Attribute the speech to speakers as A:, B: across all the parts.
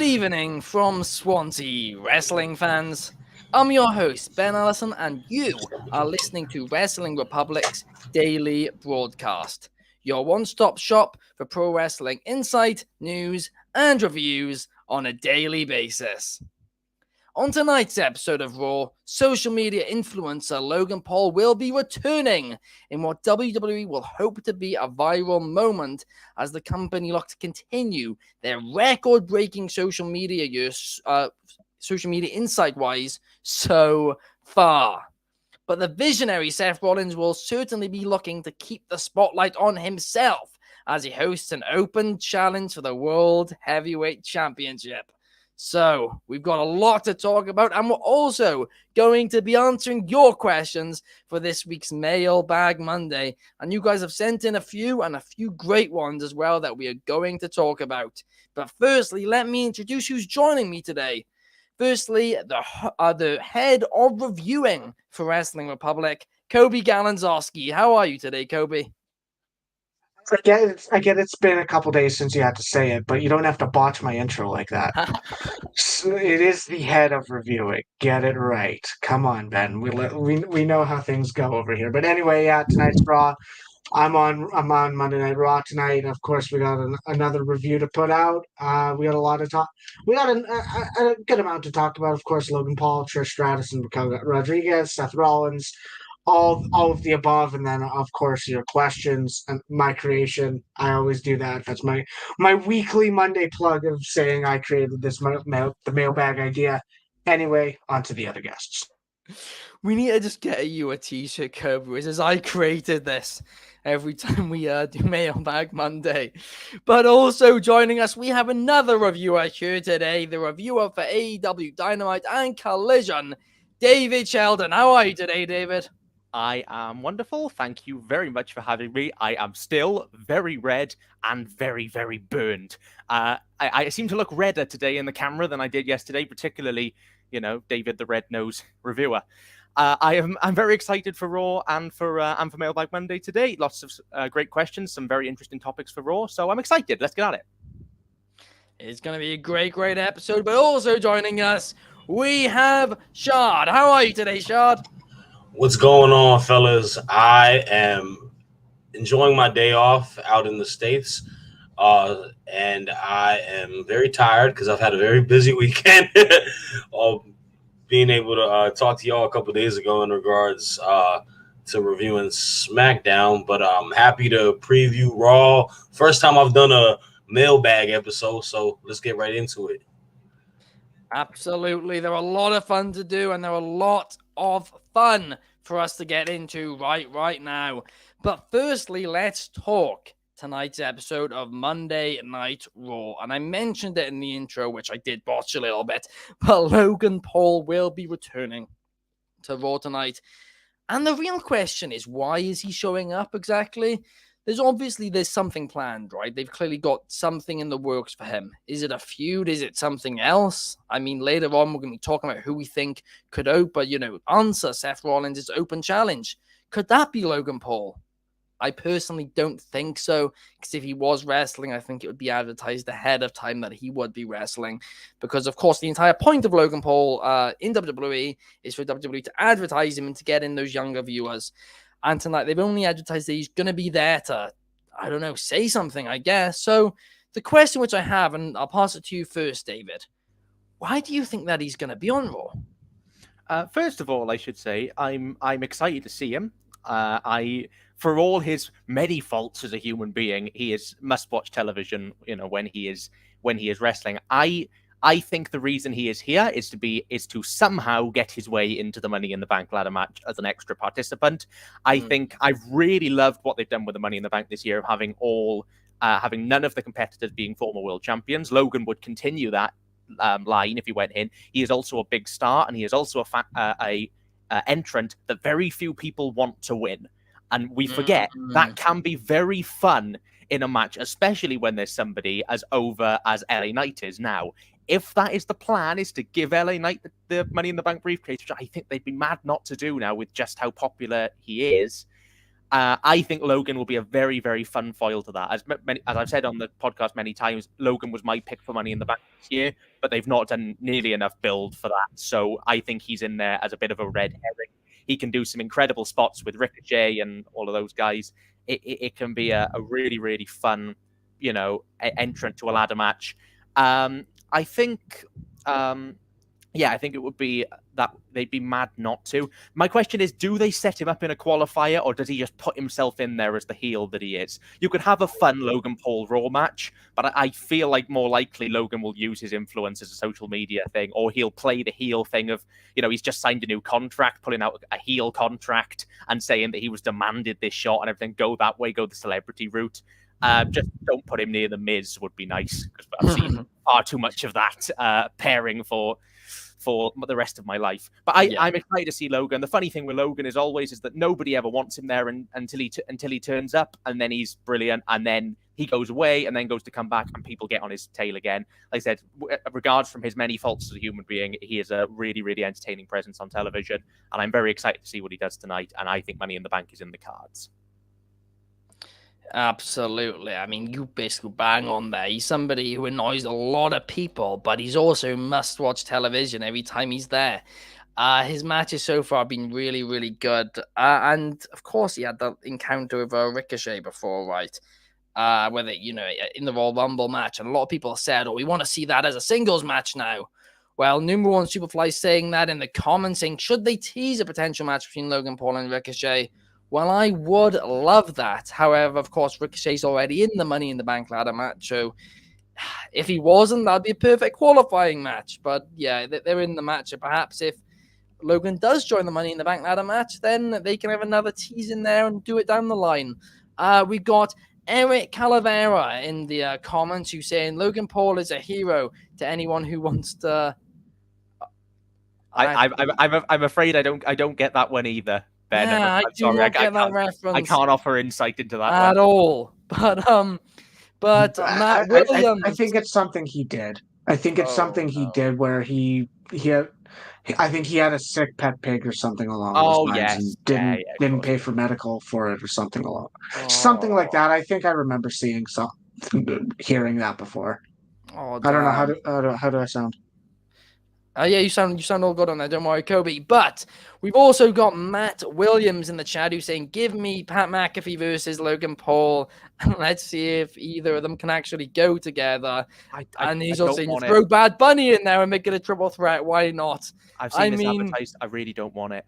A: evening from Swansea, wrestling fans. I'm your host, Ben Allison, and you are listening to Wrestling Republic's daily broadcast, your one-stop shop for pro wrestling insight, news, and reviews on a daily basis. On tonight's episode of Raw, social media influencer Logan Paul will be returning in what WWE will hope to be a viral moment as the company look to continue their record-breaking social media use, social media insight-wise, so far. But the visionary Seth Rollins will certainly be looking to keep the spotlight on himself as he hosts an open challenge for the World Heavyweight Championship. So, we've got a lot to talk about, and we're also going to be answering your questions for this week's Mailbag Monday. And you guys have sent in a few great ones as well that we are going to talk about. But firstly, let me introduce who's joining me today. Firstly, the head of reviewing for Wrestling Republic, Coby Galenzoski. How are you today, Coby?
B: I get it's been a couple days since you had to say it, but you don't have to botch my intro like that. So it is the head of reviewing. Get it right. Come on, Ben. We know how things go over here. But anyway, yeah, tonight's Raw. I'm on Monday Night Raw tonight. Of course, we got another review to put out. We got a lot of talk. We got a good amount to talk about. Of course, Logan Paul, Trish Stratus, and Raquel Rodriguez, Seth Rollins, all of the above, and then of course your questions and my creation. I always do that. That's my weekly Monday plug of saying I created this the mailbag idea. Anyway, on to the other guests.
A: We need to just get you a t-shirt, Coby, which says I created this every time we do Mailbag Monday. But also joining us, we have another reviewer here today, the reviewer for AEW Dynamite and Collision, David Sheldon. How are you today, David?
C: I am wonderful. Thank you very much for having me. I am still very red and very, very burned. I seem to look redder today in the camera than I did yesterday, particularly, David the Red Nose reviewer. I'm very excited for Raw and for Mailbag Monday today. Lots of great questions, some very interesting topics for Raw. So I'm excited. Let's get at it.
A: It's going to be a great episode. But also joining us, we have Shad. How are you today, Shad?
D: What's going on, fellas? I am enjoying my day off out in the States, and I am very tired because I've had a very busy weekend. Being able to talk to y'all a couple days ago in regards to reviewing SmackDown, but I'm happy to preview Raw. First time I've done a mailbag episode, so let's get right into it.
A: Absolutely. There are a lot of fun to do, and there are a lot of fun for us to get into right now. But firstly, let's talk tonight's episode of Monday Night Raw. And I mentioned it in the intro, which I did botch a little bit, but Logan Paul will be returning to Raw tonight. And the real question is, why is he showing up exactly? There's something planned, right? They've clearly got something in the works for him. Is it a feud? Is it something else? I mean, later on, we're going to be talking about who we think could answer Seth Rollins' open challenge. Could that be Logan Paul? I personally don't think so, because if he was wrestling, I think it would be advertised ahead of time that he would be wrestling, because, of course, the entire point of Logan Paul in WWE is for WWE to advertise him and to get in those younger viewers. And tonight, they've only advertised that he's going to be there to, I don't know, say something, I guess. So the question which I have, and I'll pass it to you first, David. Why do you think that he's going to be on Raw?
C: First of all, I should say, I'm excited to see him. For all his many faults as a human being, he is must-watch television, when he is wrestling. I think the reason he is here is to somehow get his way into the Money in the Bank ladder match as an extra participant. I think I've really loved what they've done with the Money in the Bank this year, of having none of the competitors being former world champions. Logan would continue that line if he went in. He is also a big star, and he is also a entrant that very few people want to win. And we forget that can be very fun in a match, especially when there's somebody as over as LA Knight is now. If that is the plan, is to give LA Knight the Money in the Bank briefcase, which I think they'd be mad not to do now with just how popular he is, I think Logan will be a very, very fun foil to that. As I've said on the podcast many times, Logan was my pick for Money in the Bank this year, but they've not done nearly enough build for that. So I think he's in there as a bit of a red herring. He can do some incredible spots with Ricochet and all of those guys. It can be a really, really fun, entrant to a ladder match. I think I think it would be that they'd be mad not to. My question is, do they set him up in a qualifier, or does he just put himself in there as the heel that he is? You could have a fun Logan Paul Raw match, but I feel like more likely Logan will use his influence as a social media thing, or he'll play the heel thing of, he's just signed a new contract, pulling out a heel contract and saying that he was demanded this shot and everything. Go that way, go the celebrity route. Just don't put him near the Miz would be nice, because I've seen far too much of that pairing for the rest of my life. But I'm excited to see Logan. The funny thing with Logan is that nobody ever wants him there until he turns up, and then he's brilliant, and then he goes away and then goes to come back and people get on his tail again. Like I said, regards from his many faults as a human being, he is a really, really entertaining presence on television, and I'm very excited to see what he does tonight, and I think Money in the Bank is in the cards.
A: Absolutely. I mean, you basically bang on there. He's somebody who annoys a lot of people, but he's also must-watch television every time he's there. His matches so far have been really, really good. And, of course, he had that encounter with Ricochet before, right? Whether, in the Royal Rumble match. And a lot of people said, we want to see that as a singles match now. Well, number one Superfly saying that in the comments, saying, should they tease a potential match between Logan Paul and Ricochet? Well, I would love that. However, of course, Ricochet's already in the Money in the Bank ladder match. So if he wasn't, that'd be a perfect qualifying match. But yeah, they're in the match. And perhaps if Logan does join the Money in the Bank ladder match, then they can have another tease in there and do it down the line. We've got Eric Calavera in the comments who's saying Logan Paul is a hero to anyone who wants to.
C: I'm afraid I don't get that one either. Ben,
A: yeah,
C: I'm sorry, I can't offer insight into that
A: at all. But Matt Williams,
B: I think it's something he did. I think it's something he did where he had. I think he had a sick pet pig or something along those lines, and didn't pay for medical for it or something something like that. I think I remember hearing that before.
A: I
B: don't know how do I sound.
A: Yeah, you sound all good on that. Don't worry, Coby. But we've also got Matt Williams in the chat who's saying, give me Pat McAfee versus Logan Paul. And let's see if either of them can actually go together. And he's also saying, throw Bad Bunny in there and make it a triple threat. Why not?
C: I've seen this advertised. I really don't want it.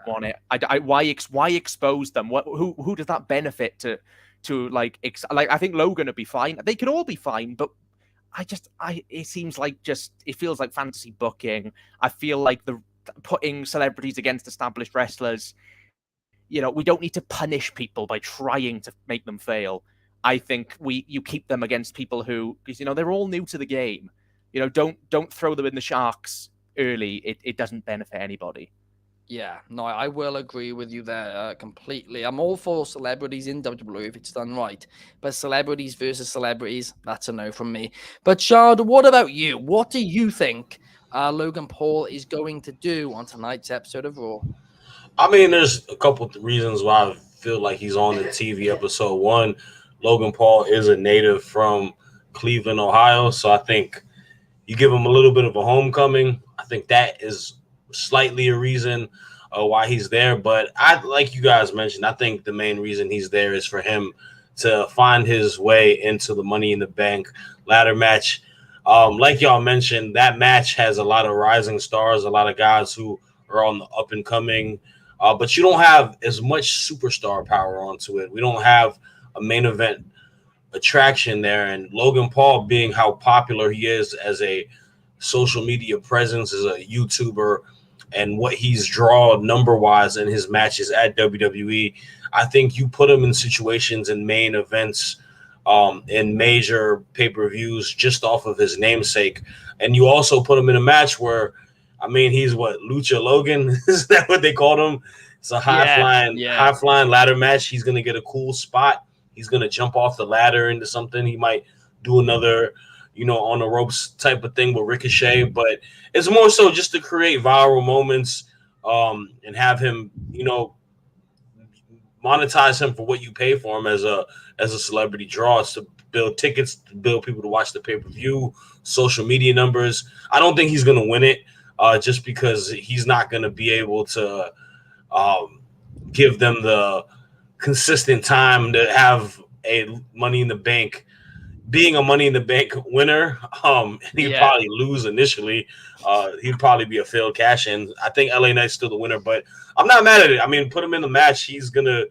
C: Want it. Why expose them? Who does that benefit to like? I think Logan would be fine. They could all be fine, but it seems like it feels like fantasy booking. I feel like putting celebrities against established wrestlers, we don't need to punish people by trying to make them fail. I think you keep them against people who, because they're all new to the game. Don't throw them in the sharks early. It doesn't benefit anybody.
A: Yeah, no, I will agree with you there completely. I'm all for celebrities in WWE if it's done right. But celebrities versus celebrities, that's a no from me. But Shad, what about you? What do you think Logan Paul is going to do on tonight's episode of Raw?
D: I mean, there's a couple of reasons why I feel like he's on the TV episode. One, Logan Paul is a native from Cleveland, Ohio. So I think you give him a little bit of a homecoming. I think that is slightly a reason why he's there, but like you guys mentioned, I think the main reason he's there is for him to find his way into the Money in the Bank ladder match. Like y'all mentioned, that match has a lot of rising stars, a lot of guys who are on the up and coming, but you don't have as much superstar power onto it. We don't have a main event attraction there, and Logan Paul, being how popular he is as a social media presence, as a YouTuber, and what he's drawn number-wise in his matches at WWE, I think you put him in situations in main events, in major pay-per-views, just off of his namesake. And you also put him in a match where, I mean, he's what, Lucha Logan? Is that what they called him? It's a high-flying ladder match. He's going to get a cool spot. He's going to jump off the ladder into something. He might do another on the ropes type of thing with Ricochet, but it's more so just to create viral moments and have him, monetize him for what you pay for him as a celebrity draw. It's to build tickets, to build people to watch the pay-per-view, social media numbers. I don't think he's going to win it just because he's not going to be able to give them the consistent time to have a Money in the Bank. Being a Money in the Bank winner, he'd probably lose initially. He'd probably be a failed cash-in. I think LA Knight's still the winner, but I'm not mad at it. I mean, put him in the match. He's going to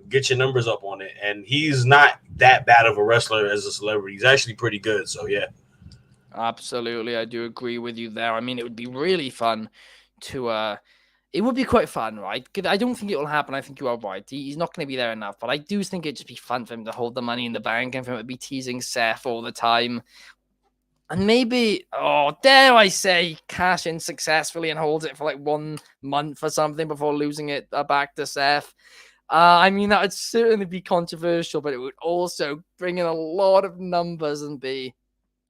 D: get your numbers up on it. And he's not that bad of a wrestler as a celebrity. He's actually pretty good. So, yeah.
A: Absolutely. I do agree with you there. I mean, it would be really fun to it would be quite fun, right? I don't think it will happen. I think you are right. He's not going to be there enough, but I do think it'd just be fun for him to hold the Money in the Bank and for him to be teasing Seth all the time. And maybe, dare I say, cash in successfully and hold it for like 1 month or something before losing it back to Seth. I mean, that would certainly be controversial, but it would also bring in a lot of numbers and be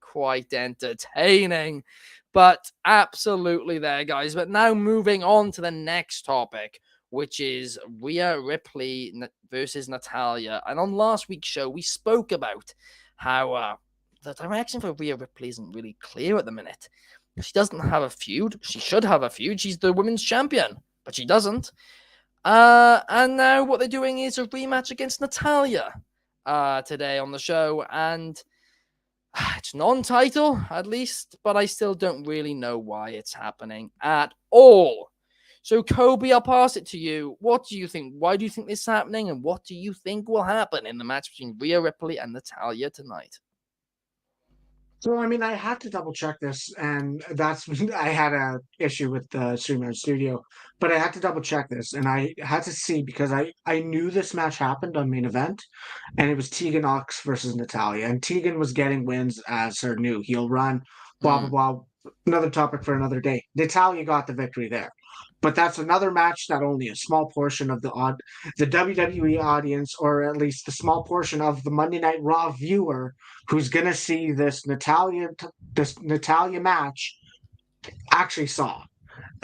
A: quite entertaining. But absolutely there, guys. But now moving on to the next topic, which is Rhea Ripley versus Natalya. And on last week's show, we spoke about how the direction for Rhea Ripley isn't really clear at the minute. She doesn't have a feud. She should have a feud. She's the women's champion, but she doesn't. And now what they're doing is a rematch against Natalya today on the show. And it's non-title, at least, but I still don't really know why it's happening at all. So, Coby, I'll pass it to you. What do you think? Why do you think this is happening? And what do you think will happen in the match between Rhea Ripley and Natalya tonight?
B: So, I mean, I had to double check this, and that's I had a issue with the streamer studio, but I had to double check this, and I had to see because I knew this match happened on main event, and it was Tegan Nox versus Natalya, and Tegan was getting wins as her new heel run, blah, blah, blah. Another topic for another day. Natalya got the victory there. But that's another match that only a small portion of the WWE audience, or at least the small portion of the Monday Night Raw viewer who's going to see this Natalya match actually saw.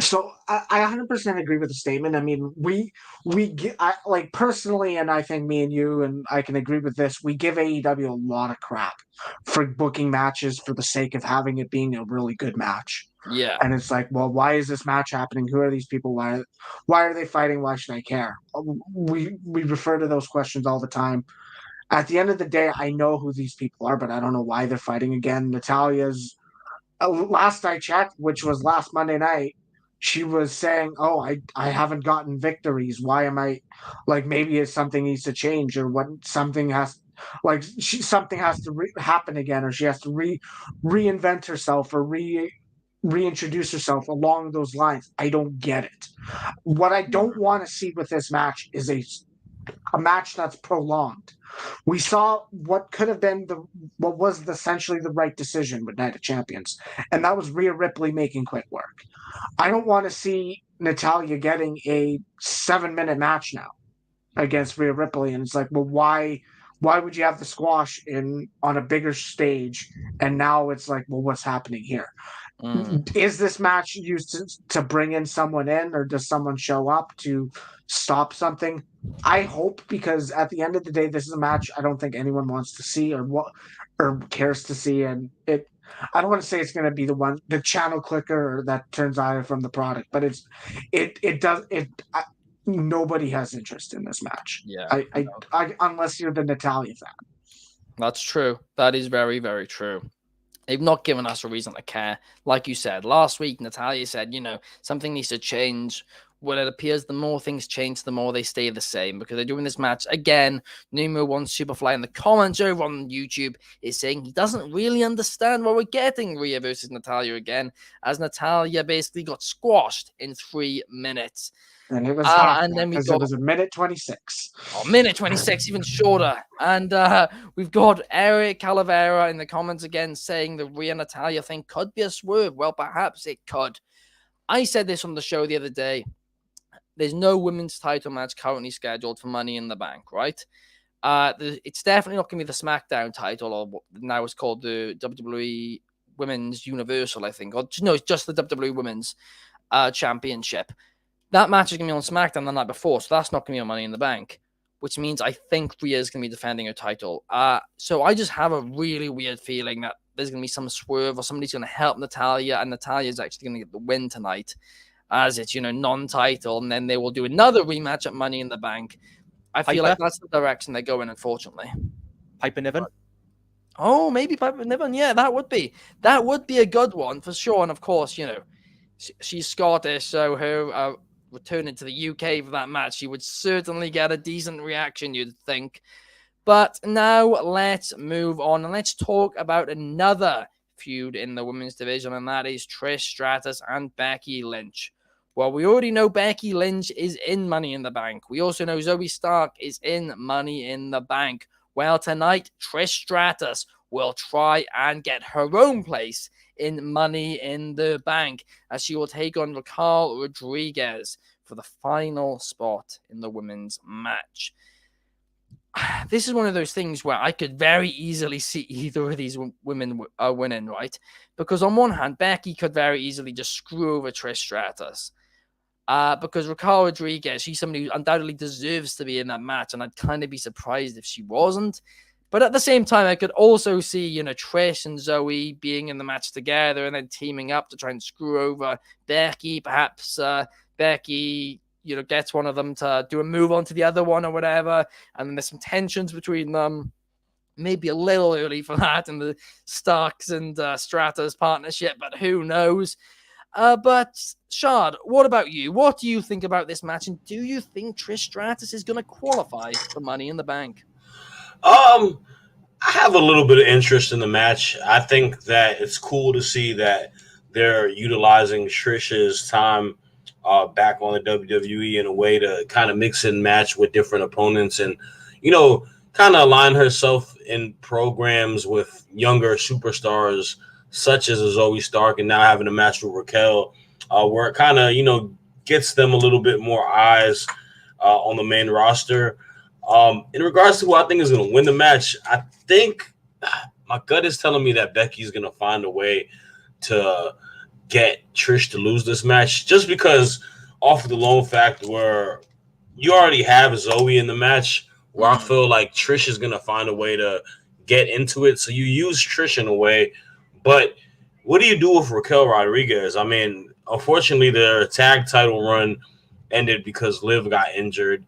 B: So I 100% agree with the statement. I mean, we like personally, and I think me and you, and I can agree with this, we give AEW a lot of crap for booking matches for the sake of having it being a really good match.
A: Yeah.
B: And it's like, well, why is this match happening? Who are these people? Why are they fighting? Why should I care? We refer to those questions all the time. At the end of the day, I know who these people are, but I don't know why they're fighting again. Natalya's, last I checked, which was last Monday night, she was saying, oh, I haven't gotten victories. Why am I, like, maybe it's something needs to change, or what, something has to happen again, or she has to reinvent herself, or reintroduce herself along those lines. I don't get it. What I don't want to see with this match is a match that's prolonged. We saw what could have been what was essentially the right decision with Night of Champions, and that was Rhea Ripley making quick work. I don't want to see Natalya getting a 7-minute match now against Rhea Ripley, and it's like, well, why would you have the squash on a bigger stage, and now it's like, well, what's happening here? Is this match used to bring in someone in, or does someone show up to stop something? I hope, because at the end of the day, this is a match I don't think anyone wants to see or cares to see, and I don't want to say it's going to be the channel clicker that turns either from the product, but nobody has interest in this match.
A: Yeah,
B: unless you're the Natalya fan.
A: That's true. That is very, very true. They've not given us a reason to care. Like you said, last week, Natalya said, something needs to change. Well, it appears the more things change, the more they stay the same, because they're doing this match again. Numero One Superfly in the comments over on YouTube is saying he doesn't really understand why we're getting Rhea versus Natalya again, as Natalya basically got squashed in 3 minutes.
B: And it was it was a minute 26.
A: Oh, minute 26, even shorter. And we've got Eric Calavera in the comments again saying the Rhea Natalya thing could be a swerve. Well, perhaps it could. I said this on the show the other day. There's no women's title match currently scheduled for Money in the Bank, right? It's definitely not going to be the SmackDown title, or what now it's called the WWE Women's Universal, I think. Or no, it's just the WWE Women's Championship. That match is going to be on SmackDown the night before, so that's not going to be on Money in the Bank. which means I think Rhea's going to be defending her title. So I just have a really weird feeling that there's going to be some swerve or somebody's going to help Natalya, and Natalya's actually going to get the win tonight, as it's, non-title, and then they will do another rematch at Money in the Bank. I feel like that's the direction they're going, unfortunately.
C: Piper Niven?
A: Oh, maybe Piper Niven. Yeah, that would be a good one for sure. And of course, she's Scottish, so her returning to the UK for that match, she would certainly get a decent reaction, you'd think. But now let's move on and let's talk about another feud in the women's division, and that is Trish Stratus and Becky Lynch. Well, we already know Becky Lynch is in Money in the Bank. We also know Zoe Stark is in Money in the Bank. Well, tonight, Trish Stratus will try and get her own place in Money in the Bank, as she will take on Raquel Rodriguez for the final spot in the women's match. This is one of those things where I could very easily see either of these women winning, right? Because on one hand, Becky could very easily just screw over Trish Stratus. Because Raquel Rodriguez, she's somebody who undoubtedly deserves to be in that match, and I'd kind of be surprised if she wasn't. But at the same time, I could also see, Trish and Zoe being in the match together and then teaming up to try and screw over Becky. Perhaps Becky, gets one of them to do a move onto the other one or whatever, and then there's some tensions between them. Maybe a little early for that in the Starks and Stratus partnership, but who knows? But Shad, what about you? What do you think about this match, and do you think Trish Stratus is going to qualify for Money in the Bank?
D: I have a little bit of interest in the match. I think that it's cool to see that they're utilizing Trish's time back on the WWE in a way to kind of mix and match with different opponents and, kind of align herself in programs with younger superstars such as a Zoe Stark, and now having a match with Raquel, where it kind of, gets them a little bit more eyes on the main roster. In regards to who I think is going to win the match, I think my gut is telling me that Becky's going to find a way to get Trish to lose this match, just because off of the lone fact where you already have Zoe in the match, where I feel like Trish is going to find a way to get into it. So you use Trish in a way. But what do you do with Raquel Rodriguez? I mean, unfortunately, their tag title run ended because Liv got injured.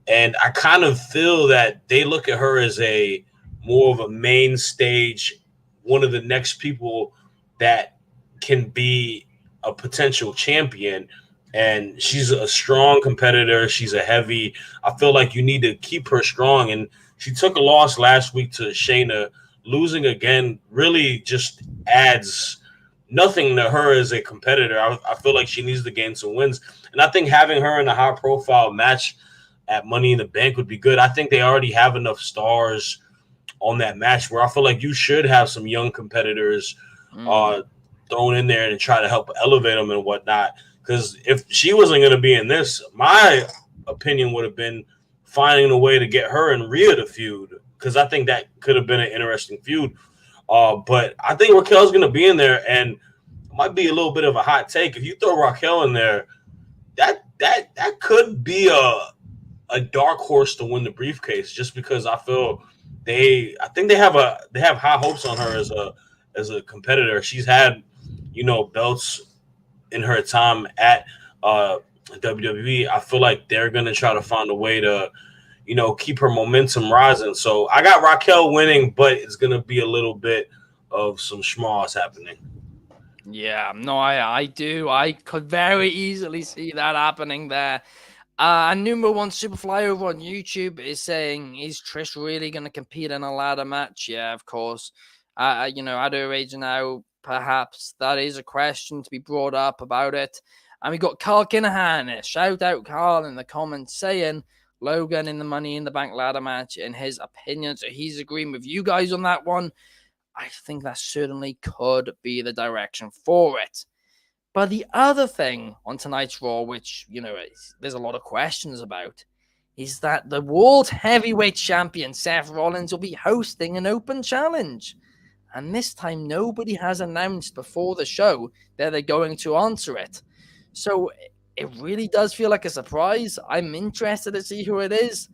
D: And I kind of feel that they look at her as a more of a main stage, one of the next people that can be a potential champion. And she's a strong competitor. She's a heavy. I feel like you need to keep her strong. And she took a loss last week to Shayna. Losing again really just adds nothing to her as a competitor. I feel like she needs to gain some wins. And I think having her in a high-profile match at Money in the Bank would be good. I think they already have enough stars on that match where I feel like you should have some young competitors thrown in there and try to help elevate them and whatnot. Because if she wasn't going to be in this, my opinion would have been finding a way to get her and Rhea to feud, because I think that could have been an interesting feud. But I think Raquel's going to be in there, and it might be a little bit of a hot take. If you throw Raquel in there, that could be a dark horse to win the briefcase, just because I feel they have high hopes on her as a competitor. She's had, belts in her time at WWE. I feel like they're going to try to find a way to, keep her momentum rising. So I got Raquel winning, but it's going to be a little bit of some schmoz happening.
A: Yeah, no, I do. I could very easily see that happening there. And number one Superfly over on YouTube is saying, is Trish really going to compete in a ladder match? Yeah, of course. At her age now, perhaps that is a question to be brought up about it. And we got Carl Kinahan. Shout out Carl in the comments saying Logan in the Money in the Bank ladder match in his opinion. So he's agreeing with you guys on that one. I think that certainly could be the direction for it. But the other thing on tonight's Raw, which, there's a lot of questions about, is that the World Heavyweight Champion Seth Rollins will be hosting an open challenge. And this time, nobody has announced before the show that they're going to answer it. So it really does feel like a surprise. I'm interested to see who it is.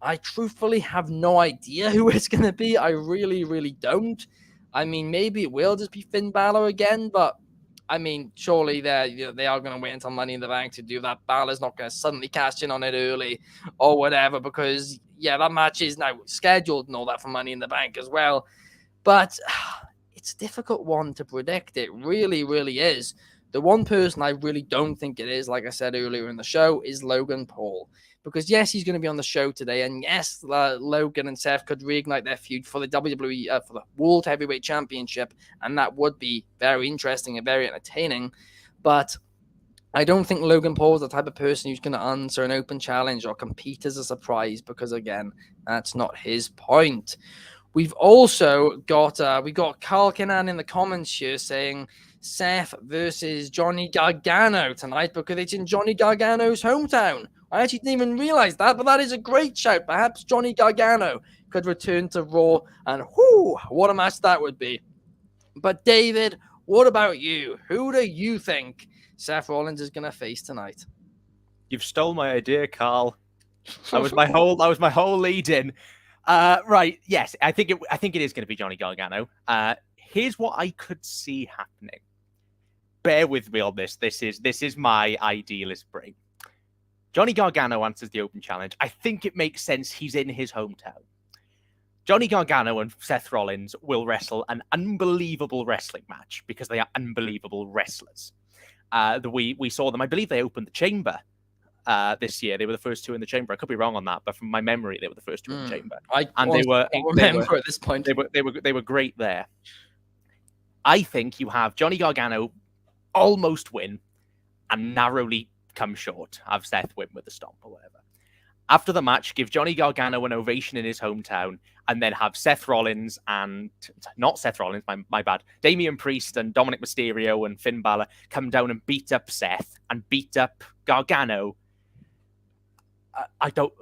A: I truthfully have no idea who it's going to be. I really, really don't. I mean, maybe it will just be Finn Balor again, but I mean, surely they are going to wait until Money in the Bank to do that. Balor's not going to suddenly cash in on it early or whatever because, yeah, that match is now scheduled and all that for Money in the Bank as well. But it's a difficult one to predict. It really, really is. The one person I really don't think it is, like I said earlier in the show, is Logan Paul. Because, yes, he's going to be on the show today. And, yes, Logan and Seth could reignite their feud for the WWE, for the World Heavyweight Championship. And that would be very interesting and very entertaining. But I don't think Logan Paul is the type of person who's going to answer an open challenge or compete as a surprise. Because, again, that's not his point. We've also got Carl Kinnan in the comments here saying Seth versus Johnny Gargano tonight because it's in Johnny Gargano's hometown. I actually didn't even realize that, but that is a great shout. Perhaps Johnny Gargano could return to Raw, and whoo, what a match that would be. But David, what about you? Who do you think Seth Rollins is going to face tonight?
C: You've stole my idea, Carl. That was my whole lead in. Right, yes, I think it is going to be Johnny Gargano. Here's what I could see happening. Bear with me on this. This is my idealist brain. Johnny Gargano answers the open challenge. I think it makes sense. He's in his hometown. Johnny Gargano and Seth Rollins will wrestle an unbelievable wrestling match because they are unbelievable wrestlers. We saw them. I believe they opened the Chamber this year. They were the first two in the Chamber. I could be wrong on that, but from my memory, they were the first two in the Chamber. They were
A: at this point.
C: They were great there. I think you have Johnny Gargano almost win and narrowly come short. Have Seth win with a stomp or whatever. After the match, give Johnny Gargano an ovation in his hometown, and then have Seth Rollins and not Seth Rollins, my bad, Damian Priest and Dominic Mysterio and Finn Balor come down and beat up Seth and beat up Gargano. I don't.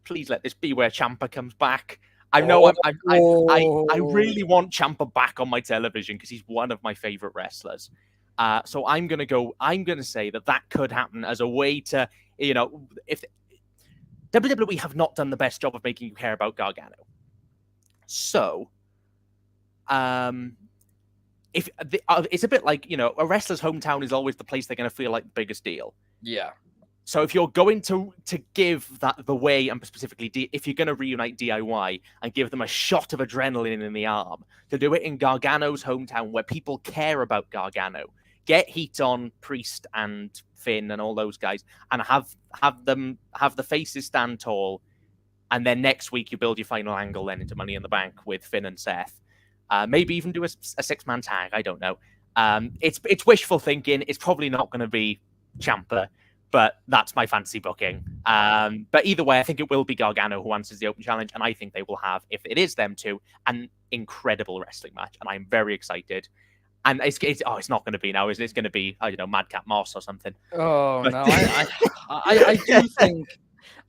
C: Please let this be where Ciampa comes back. I know I really want Ciampa back on my television because he's one of my favorite wrestlers. So I'm going to say that could happen as a way to, if WWE have not done the best job of making you care about Gargano. So, if it's a bit like, a wrestler's hometown is always the place they're going to feel like the biggest deal.
A: Yeah.
C: So if you're going to give that the way, and specifically if you're going to reunite DIY and give them a shot of adrenaline in the arm, to do it in Gargano's hometown where people care about Gargano, get heat on Priest and Finn and all those guys, and have the faces stand tall, and then next week you build your final angle then into Money in the Bank with Finn and Seth. Maybe even do a 6-man tag. I don't know. It's wishful thinking. It's probably not going to be Ciampa. But that's my fancy booking. But either way, I think it will be Gargano who answers the open challenge. And I think they will have, if it is them two, an incredible wrestling match. And I'm very excited. And it's not going to be now, is it? It's going to be, I don't know, Madcap Moss or something.
A: Oh, but... no.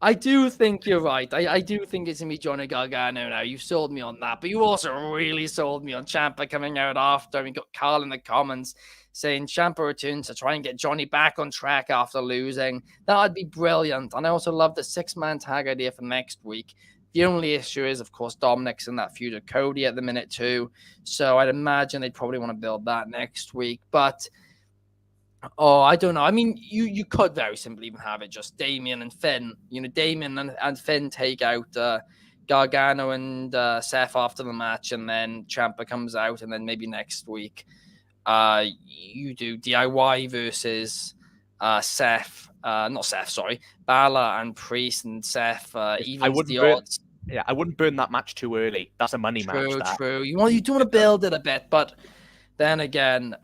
A: I do think you're right. I do think it's going to be Johnny Gargano now. You sold me on that. But you also really sold me on Ciampa coming out after. We got Carl in the comments saying Ciampa returns to try and get Johnny back on track after losing. That would be brilliant. And I also love the 6-man tag idea for next week. The only issue is, of course, Dominic's in that feud with Cody at the minute too. So I'd imagine they'd probably want to build that next week. But, I don't know. I mean, you could very simply even have it just Damian and Finn. Damian and Finn take out Gargano and Seth after the match, and then Ciampa comes out, and then maybe next week you do DIY versus Balor and Priest and Seth evens the odds.
C: Yeah, I wouldn't burn that match too early. That's a money match.
A: True. You do want to build it a bit, but then again,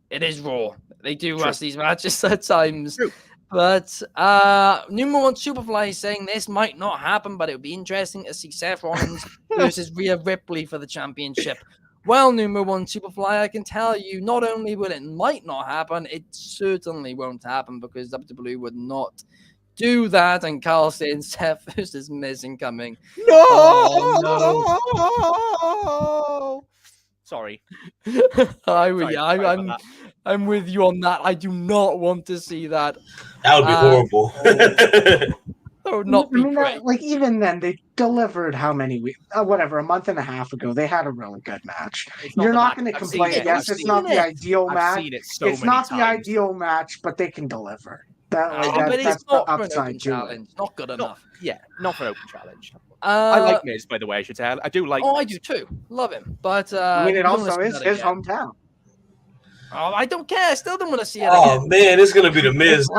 A: it is Raw. They do rush these matches at times. True. But number one Superfly is saying this might not happen, but it would be interesting to see Seth Rollins versus Rhea Ripley for the championship. Well, number one Superfly, I can tell you, not only will it might not happen, it certainly won't happen because WWE would not do that. And Carl saying Seth versus Miz incoming.
C: No! Oh, no! Sorry.
A: I'm with you on that. I do not want to see that.
D: That would be horrible.
A: That That would not be great.
B: Even then, they delivered how many weeks? Whatever, a month and a half ago, they had a really good match. You're not going to complain. Yes, it's not the ideal match.
C: I've seen it so
B: it's
C: many
B: not
C: times.
B: the ideal match, but they can deliver.
A: But it's
B: that's
A: not
B: the
A: for an open
B: upside to
A: challenge. Not good enough.
C: Not for an open challenge. I like Miz, by the way. I should say I do like.
A: Oh,
C: Miz.
A: I do too. Love him, but
B: it also is his hometown.
A: Oh, I don't care. I still don't want to see it.
D: Oh man, it's gonna be the Miz.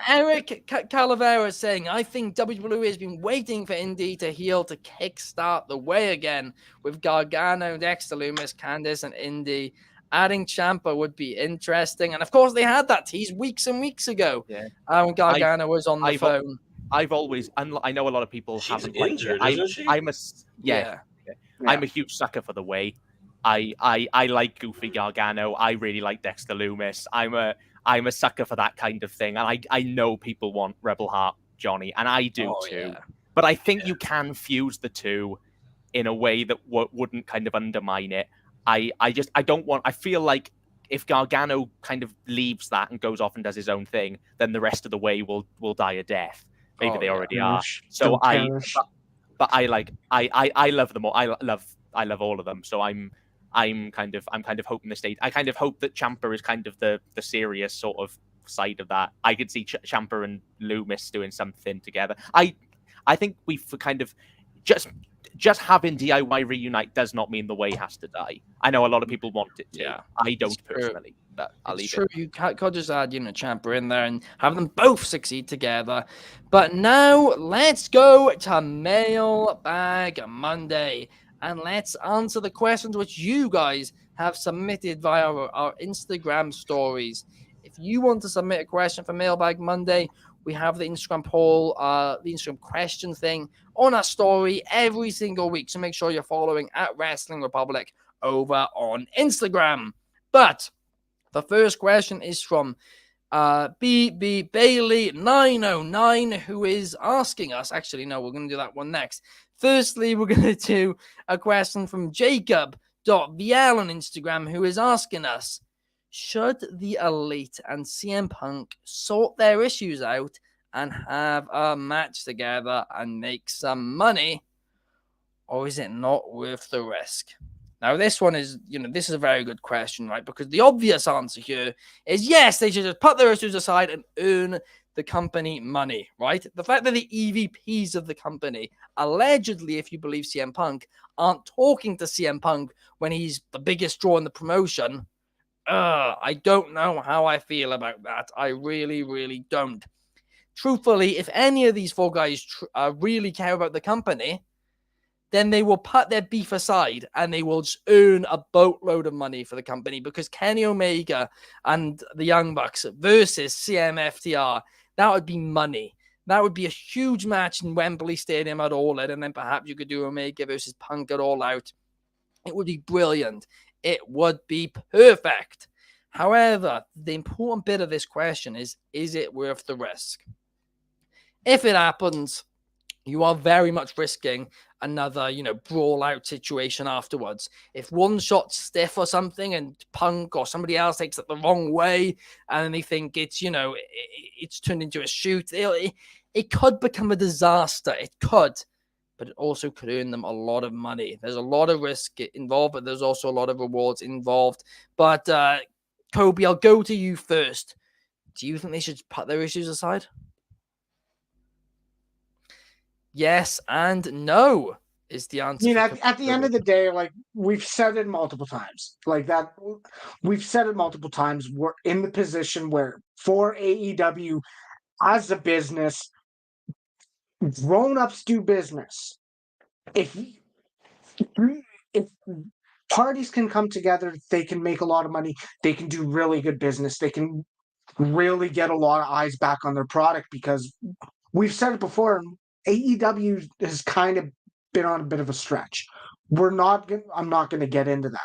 A: Eric Calavera is saying, I think WWE has been waiting for Indy to heel to kickstart the way again with Gargano, Dexter Lumis, Candice, and Indy. Adding Ciampa would be interesting. And of course, they had that tease weeks and weeks ago when Gargano was on the phone.
C: I've always, I know a lot of people haven't
D: injured,
C: liked it.
D: isn't she?
C: I'm a huge sucker for the way. I like Goofy Gargano. I really like Dexter Lumis. I'm a sucker for that kind of thing. And I know people want Rebel Heart Johnny, and I do too. Yeah. But I think you can fuse the two in a way that wouldn't kind of undermine it. I feel like if Gargano kind of leaves that and goes off and does his own thing, then the rest of the way will die a death. Maybe they already are. So I love them all. I love all of them. So I'm kind of hoping the state. I kind of hope that Ciampa is kind of the serious sort of side of that. I could see Ciampa and Lumis doing something together. I think we've kind of just having DIY reunite does not mean the way has to die. I know a lot of people want it to. Yeah, I don't personally, but I'll leave it.
A: You could just add, Ciampa in there and have them both succeed together. But now let's go to Mailbag Monday and let's answer the questions which you guys have submitted via our Instagram stories. If you want to submit a question for Mailbag Monday, we have the Instagram poll, the Instagram question thing on our story every single week. So make sure you're following at Wrestling Republic over on Instagram. But the first question is from BB Bailey 909, who is asking us. Actually, no, we're going to do that one next. Firstly, we're going to do a question from Jacob.VL on Instagram, who is asking us, should the Elite and CM Punk sort their issues out and have a match together and make some money, or is it not worth the risk? Now, this one is, this is a very good question, right? Because the obvious answer here is yes, they should just put their issues aside and earn the company money, right? The fact that the EVPs of the company, allegedly, if you believe CM Punk, aren't talking to CM Punk when he's the biggest draw in the promotion, I don't know how I feel about that. I really, really don't. Truthfully, if any of these four guys really care about the company, then they will put their beef aside and they will just earn a boatload of money for the company, because Kenny Omega and the Young Bucks versus CMFTR, that would be money. That would be a huge match in Wembley Stadium at All In, and then perhaps you could do Omega versus Punk at All Out. It would be brilliant. It would be perfect. However, the important bit of this question is it worth the risk? If it happens, you are very much risking another, brawl out situation afterwards. If one shot's stiff or something and Punk or somebody else takes it the wrong way and they think it's, it's turned into a shoot, it could become a disaster. It could. But it also could earn them a lot of money. There's a lot of risk involved, but there's also a lot of rewards involved. But Coby, I'll go to you first. Do you think they should put their issues aside? Yes and no is the answer.
B: At the end of the day, we've said it multiple times. We've said it multiple times. We're in the position where for AEW as a business, grown-ups do business. If parties can come together, they can make a lot of money. They can do really good business. They can really get a lot of eyes back on their product, because we've said it before, AEW has kind of been on a bit of a stretch. I'm not going to get into that.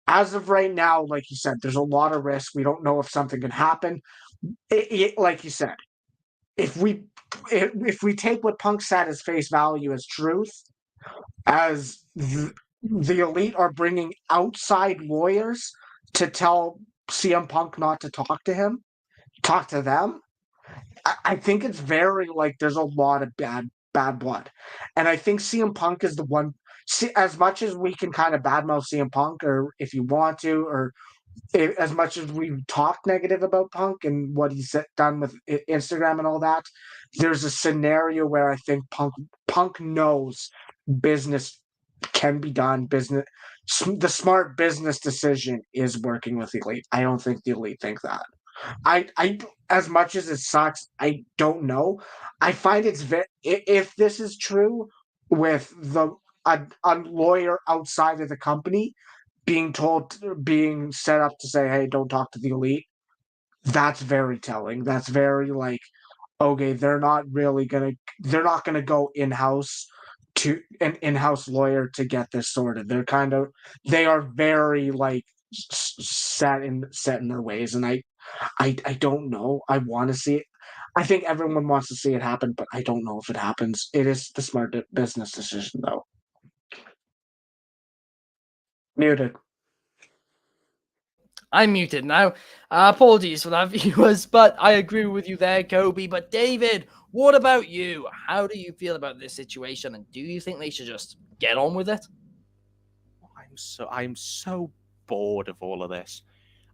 B: As of right now, like you said, there's a lot of risk. We don't know if something can happen. Like you said, if we take what Punk said as face value as truth, as the Elite are bringing outside lawyers to tell CM Punk not to talk to them, I think it's very like there's a lot of bad blood, and I think CM Punk is the one. See, as much as we can kind of badmouth CM Punk, or if you want to, or as much as we talk negative about Punk and what he's done with Instagram and all that, there's a scenario where I think Punk knows business can be done. The smart business decision is working with the Elite. I don't think the Elite think that. I as much as it sucks, I don't know. I find it's very if this is true with a lawyer outside of the company being set up to say, "Hey, don't talk to the Elite." That's very telling. That's very like, okay, they're not gonna go in house to an in-house lawyer to get this sorted. They are very like set in their ways, and I don't know. I want to see it. I think everyone wants to see it happen, but I don't know if it happens. It is the smart business decision, though. Muted.
A: I'm muted now. Apologies for that, viewers, but I agree with you there, Coby. But David, what about you? How do you feel about this situation, and do you think they should just get on with it?
C: I'm so bored of all of this.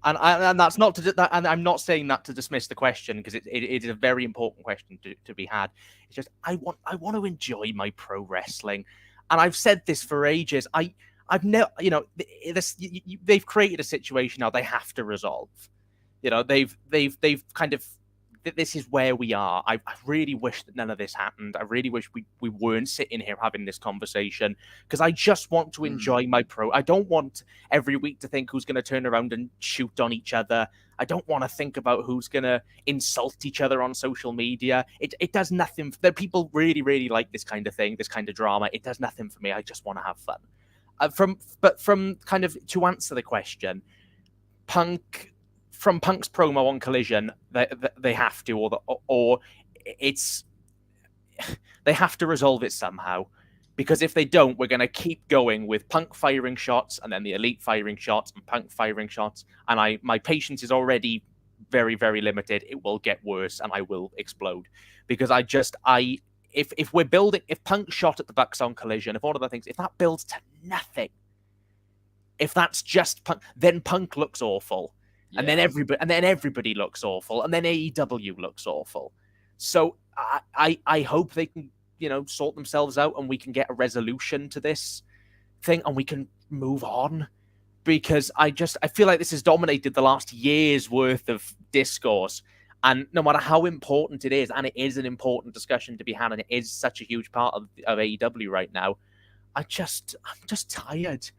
C: And that's not and I'm not saying that to dismiss the question, because it is a very important question to be had. It's just I want to enjoy my pro wrestling, and I've said this for ages. I've never, they've created a situation now they have to resolve. They've kind of, this is where we are. I really wish that none of this happened. I really wish we weren't sitting here having this conversation, because I just want to enjoy my pro. I don't want every week to think who's going to turn around and shoot on each other. I don't want to think about who's going to insult each other on social media. It does nothing. People really, really like this kind of thing, this kind of drama. It does nothing for me. I just want to have fun. From kind of, to answer the question, from Punk's promo on Collision, they have to, or it's they have to resolve it somehow, because if they don't, we're going to keep going with Punk firing shots and then the Elite firing shots and Punk firing shots, and my patience is already very, very limited. It will get worse, and I will explode, because if we're building, if Punk shot at the Bucks on Collision, if all of the things, if that builds to nothing, if that's just Punk, then Punk looks awful. Yeah. And then everybody looks awful, and then AEW looks awful. So I hope they can, sort themselves out, and we can get a resolution to this thing, and we can move on, because I feel like this has dominated the last year's worth of discourse. And no matter how important it is, and it is an important discussion to be had, and it is such a huge part of AEW right now, I'm just tired.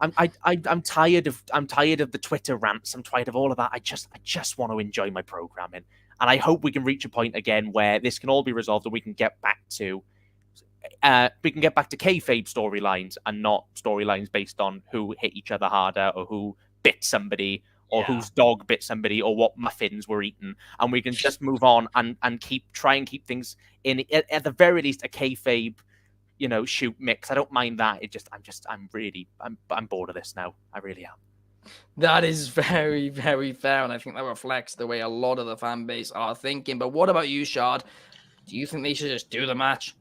C: I'm tired of the Twitter rants. I'm tired of all of that. I just want to enjoy my programming, and I hope we can reach a point again where this can all be resolved, and we can get back to kayfabe storylines, and not storylines based on who hit each other harder, or who bit somebody, or whose dog bit somebody, or what muffins were eaten, and we can just move on and keep things in, at the very least, a kayfabe, shoot mix. I don't mind that. I'm bored of this now. I really am.
A: That is very, very fair, and I think that reflects the way a lot of the fan base are thinking. But what about you, Shad? Do you think they should just do the match?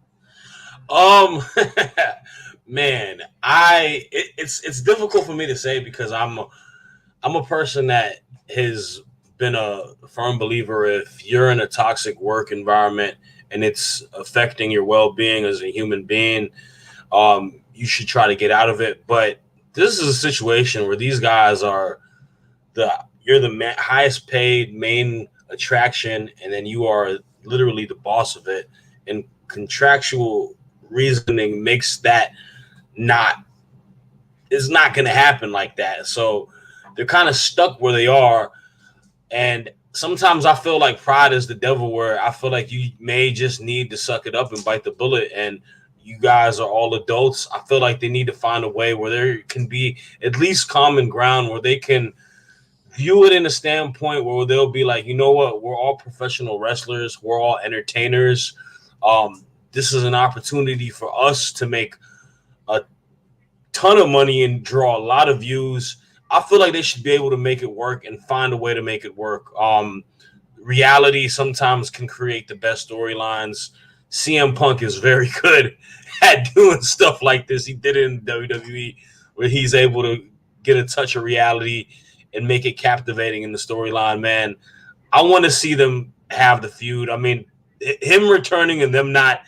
D: Man, it's difficult for me to say, because I'm a person that has been a firm believer, if you're in a toxic work environment and it's affecting your well-being as a human being, you should try to get out of it. But this is a situation where these guys are you're the highest paid main attraction, and then you are literally the boss of it, and contractual reasoning makes that it's not going to happen like that. So they're kind of stuck where they are. And sometimes I feel like pride is the devil, where I feel like you may just need to suck it up and bite the bullet. And you guys are all adults. I feel like they need to find a way where there can be at least common ground, where they can view it in a standpoint where they'll be like, you know what, we're all professional wrestlers. We're all entertainers. This is an opportunity for us to make a ton of money and draw a lot of views. I feel like they should be able to make it work and find a way to make it work. reality sometimes can create the best storylines. CM Punk is very good at doing stuff like this. He did it in WWE, where he's able to get a touch of reality and make it captivating in the storyline. Man, I want to see them have the feud. I mean, him returning and them not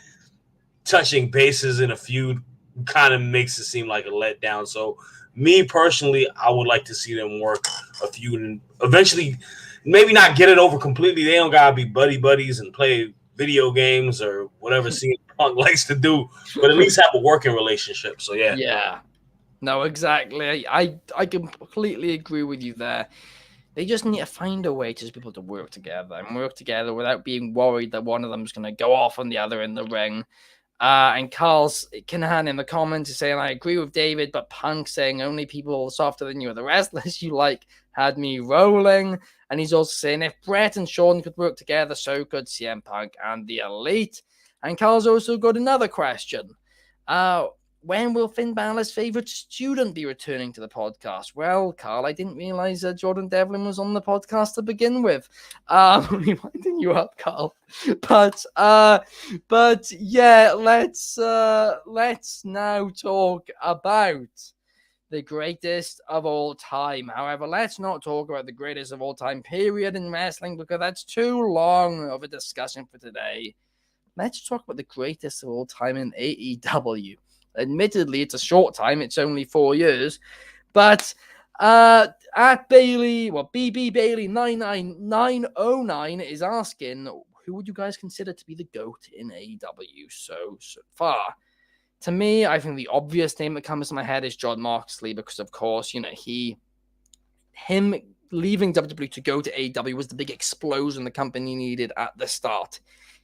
D: touching bases in a feud kind of makes it seem like a letdown. So, me personally, I would like to see them work a feud and eventually maybe not get it over completely. They don't gotta be buddies and play video games or whatever CM Punk likes to do, but at least have a working relationship. So yeah.
A: Yeah. No, exactly. I completely agree with you there. They just need to find a way to just be able to work together and work together without being worried that one of them is going to go off on the other in the ring. And Carl's Kinahan in the comments is saying, I agree with David, but Punk saying only people softer than you are the wrestlers you like had me rolling. And he's also saying if Brett and Sean could work together, so could CM Punk and the Elite. And Carl's also got another question. When will Finn Balor's favorite student be returning to the podcast? Well, Carl, I didn't realize Jordan Devlin was on the podcast to begin with. Winding you up, Carl. But yeah, let's now talk about the greatest of all time. However, let's not talk about the greatest of all time period in wrestling because that's too long of a discussion for today. Let's talk about the greatest of all time in AEW. Admittedly, it's a short time. It's only 4 years. But at Bailey, BB Bailey 99909 is asking, who would you guys consider to be the GOAT in AEW so far? To me, I think the obvious name that comes to my head is Jon Moxley because, of course, him leaving WWE to go to AEW was the big explosion the company needed at the start.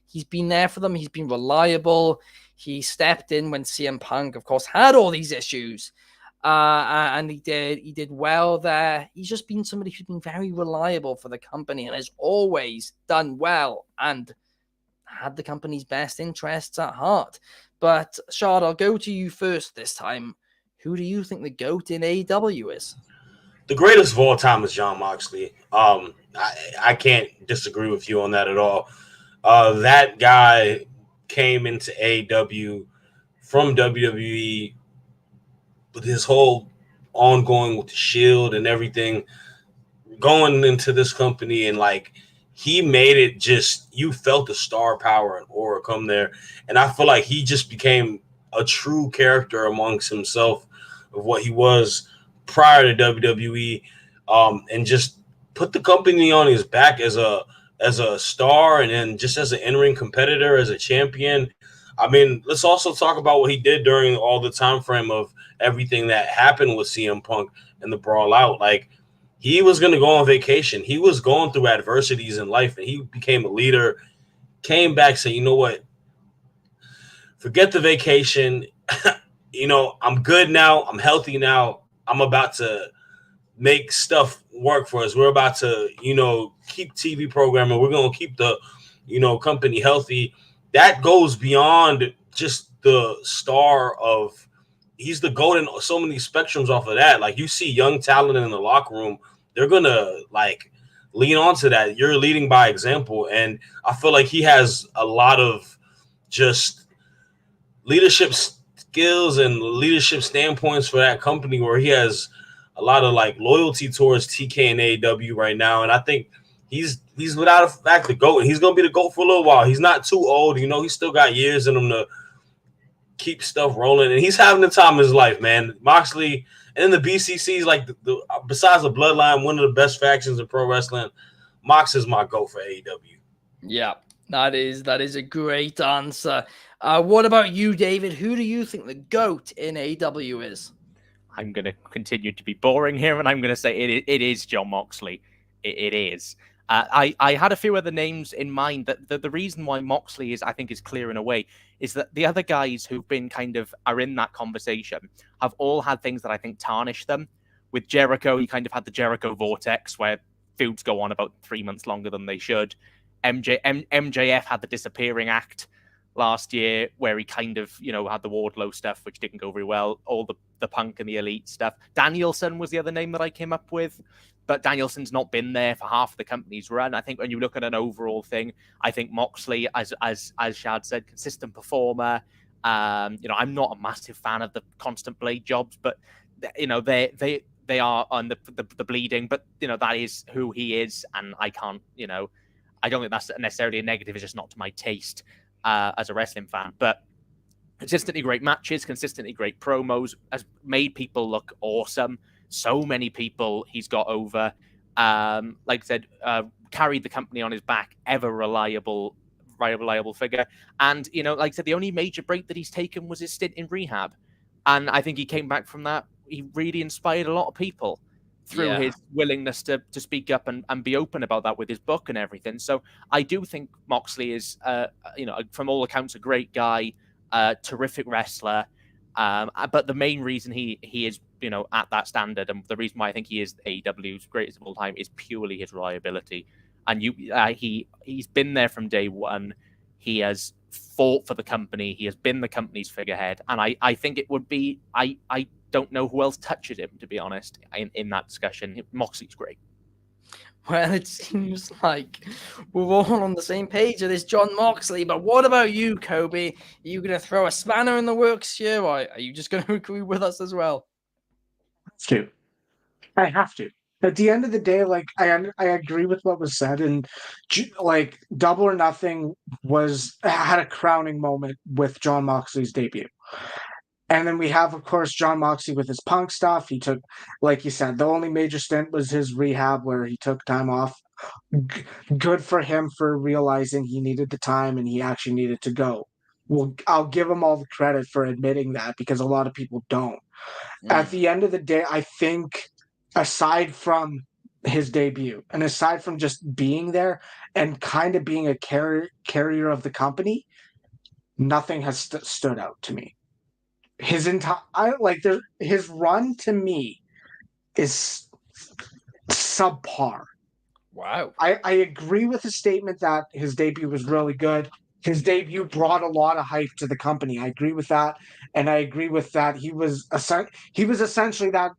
A: He's been there for them. He's been reliable. He stepped in when CM Punk, of course, had all these issues. And he did well there. He's just been somebody who's been very reliable for the company and has always done well and had the company's best interests at heart. But, Shad, I'll go to you first this time. Who do you think the GOAT in AEW is?
D: The greatest of all time is Jon Moxley. I can't disagree with you on that at all. That guy came into AEW from WWE with his whole ongoing with the Shield and everything, going into this company, and he made it just, you felt the star power and aura come there. And I feel like he just became a true character amongst himself of what he was prior to WWE, and just put the company on his back as a star and then just as an in-ring competitor, as a champion. I mean, let's also talk about what he did during all the time frame of everything that happened with CM Punk and the Brawl Out. He was going to go on vacation. He was going through adversities in life, and he became a leader, came back, said, you know what? Forget the vacation. I'm good now. I'm healthy now. I'm about to make stuff work for us. We're about to, keep TV programming. We're going to keep the, company healthy. That goes beyond just the star of, he's the GOAT in so many spectrums off of that. You see young talent in the locker room, they're going to lean on to that. You're leading by example. And I feel like he has a lot of just leadership skills and leadership standpoints for that company, where he has a lot of loyalty towards TK and AEW right now. And I think he's without a fact the GOAT, and he's going to be the GOAT for a little while. He's not too old. He's still got years in him to keep stuff rolling, and he's having the time of his life, man. Moxley, and then the BCC is besides the Bloodline, one of the best factions in pro wrestling. Mox is my GOAT for AEW.
A: Yeah, that is a great answer. What about you, David? Who do you think the GOAT in AEW is?
C: I'm going to continue to be boring here, and I'm going to say it is Jon Moxley. It is. I had a few other names in mind. That the reason why Moxley is, I think, is clear in a way, is that the other guys who've been are in that conversation have all had things that I think tarnish them. With Jericho, he kind of had the Jericho vortex where feuds go on about 3 months longer than they should. MJF had the disappearing act last year, where he kind of, had the Wardlow stuff, which didn't go very well. All the Punk and the Elite stuff. Danielson was the other name that I came up with. but Danielson's not been there for half of the company's run. I think when you look at an overall thing, I think Moxley, as Shad said, consistent performer. I'm not a massive fan of the constant blade jobs, but they are on the bleeding, but that is who he is, and I can't, I don't think that's necessarily a negative. It's just not to my taste as a wrestling fan. But consistently great matches, consistently great promos, has made people look awesome. So many people he's got over. Like I said, carried the company on his back, ever reliable figure. And, like I said, the only major break that he's taken was his stint in rehab. And I think he came back from that. He really inspired a lot of people through his willingness to speak up and be open about that with his book and everything. So I do think Moxley is, from all accounts, a great guy, terrific wrestler. But the main reason he is, at that standard, and the reason why I think he is AEW's greatest of all time, is purely his reliability. And he's been there from day one. He has fought for the company. He has been the company's figurehead. And I think it would be, I don't know who else touches him, to be honest, in that discussion. Moxley's great.
A: Well, it seems like we're all on the same page of this Jon Moxley, but what about you, Coby? Are you going to throw a spanner in the works here, or are you just going to agree with us as well?
B: I have to. At the end of the day, I agree with what was said, and Double or Nothing had a crowning moment with Jon Moxley's debut. And then we have, of course, Jon Moxley with his Punk stuff. He took, like you said, the only major stint was his rehab where he took time off. Good for him for realizing he needed the time and he actually needed to go. Well, I'll give him all the credit for admitting that, because a lot of people don't. At the end of the day, I think, aside from his debut and aside from just being there and kind of being a carrier of the company, nothing has stood out to me. His his run to me is subpar.
A: Wow.
B: I agree with his statement that his debut was really good. His debut brought a lot of hype to the company. I agree with that, and I agree with that. He was essentially that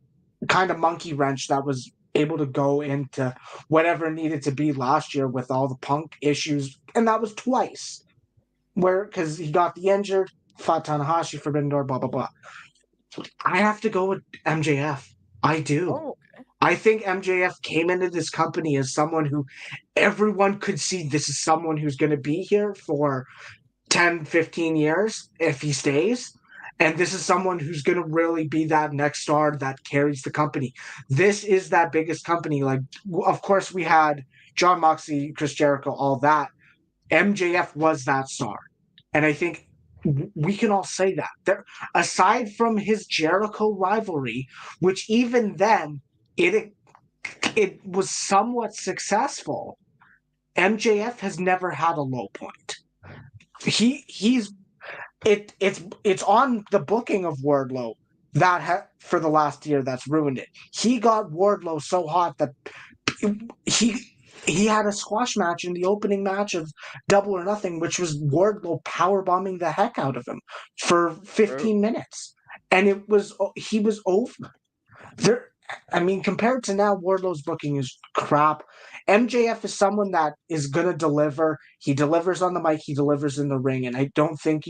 B: kind of monkey wrench that was able to go into whatever needed to be last year with all the Punk issues, and that was twice, because he got the injured. Fought Tanahashi, Forbidden Door, blah, blah, blah. I have to go with MJF. I do.
A: Oh, okay.
B: I think MJF came into this company as someone who everyone could see this is someone who's going to be here for 10, 15 years if he stays. And this is someone who's going to really be that next star that carries the company. This is that biggest company. Of course, we had Jon Moxley, Chris Jericho, all that. MJF was that star. And I think we can all say that. Aside from his Jericho rivalry, which even then it was somewhat successful, MJF has never had a low point. It's on the booking of Wardlow for the last year that's ruined it. He got Wardlow so hot that he had a squash match in the opening match of Double or Nothing, which was Wardlow powerbombing the heck out of him for 15 minutes. And he was over. Compared to now, Wardlow's booking is crap. MJF is someone that is going to deliver. He delivers on the mic. He delivers in the ring. And I don't think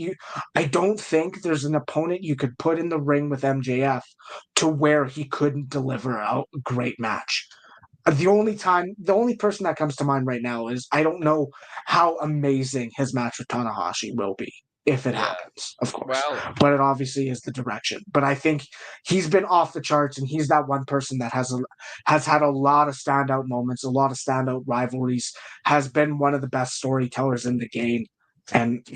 B: there's an opponent you could put in the ring with MJF to where he couldn't deliver a great match. The only person that comes to mind right now is I don't know how amazing his match with Tanahashi will be if it happens, of course.
A: Well,
B: but it obviously is the direction. But I think he's been off the charts, and he's that one person that has had a lot of standout moments, a lot of standout rivalries, has been one of the best storytellers in the game. And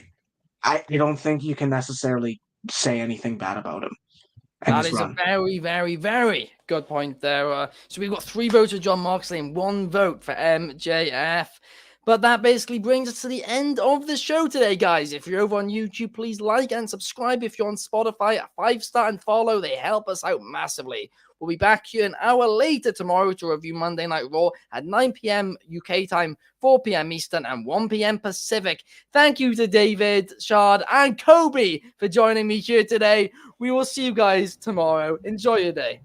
B: I don't think you can necessarily say anything bad about him.
A: That is a very, very, very good point there. So we've got 3 votes for Jon Moxley and 1 vote for MJF. But that basically brings us to the end of the show today, guys. If you're over on YouTube, please like and subscribe. If you're on Spotify, a 5-star and follow. They help us out massively. We'll be back here an hour later tomorrow to review Monday Night Raw at 9 p.m. UK time, 4 p.m. Eastern, and 1 p.m. Pacific. Thank you to David, Shad, and Coby for joining me here today. We will see you guys tomorrow. Enjoy your day.